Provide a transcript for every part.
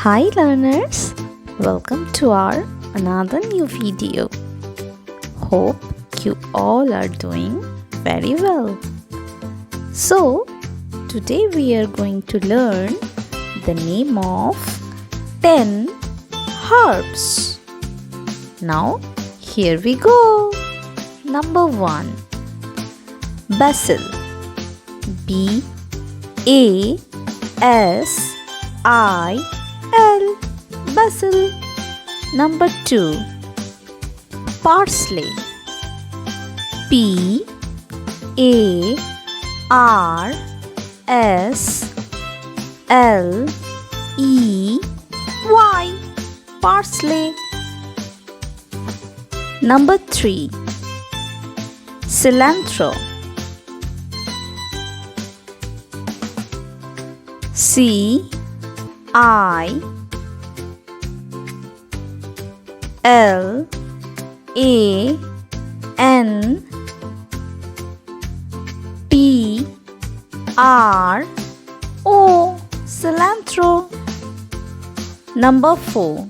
Hi learners, welcome to our another new video. Hope you all are doing very well. So today we are going to learn the name of 10 herbs. Now here we go. Number 1, basil. B-A-S-I-L, basil. Number 2, parsley. P-A-R-S-L-E-Y, parsley. Number 3, cilantro. C-I-L-A-N-T-R-O, cilantro. Number 4,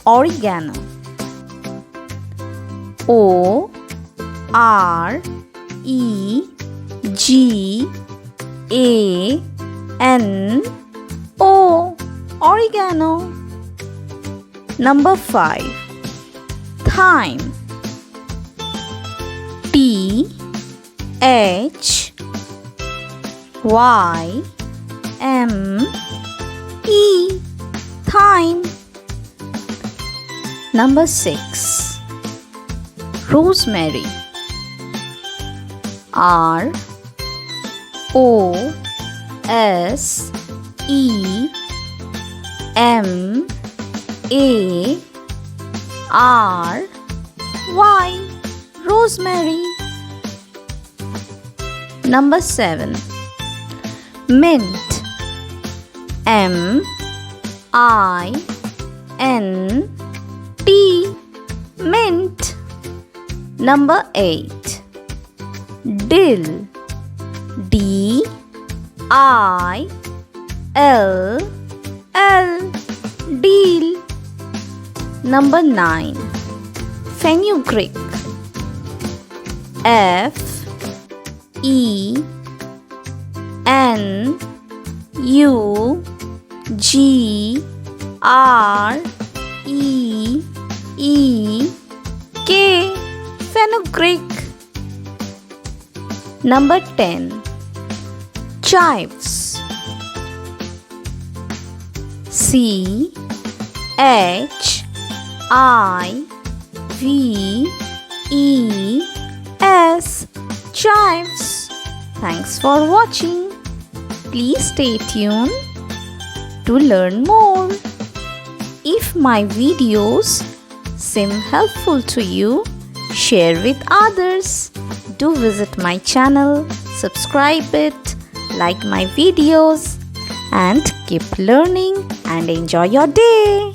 oregano. O-R-E-G-A-N-O, oregano. Number 5, thyme. T-H-Y-M-E, thyme. Number 6, rosemary. R-O-S-E-M-A-R-Y, rosemary. Number 7, mint. M-I-N-T, mint. Number 8, dill. D-I-L-L, dill. Number 9, fenugreek. F-E-N-U-G-R-E-E-K, fenugreek. Number 10, chives. C-H-I-V-E-S, chives. Thanks for watching. Please stay tuned to learn more. If my videos seem helpful to you, share with others. Do visit my channel, subscribe it, like my videos, and keep learning and enjoy your day.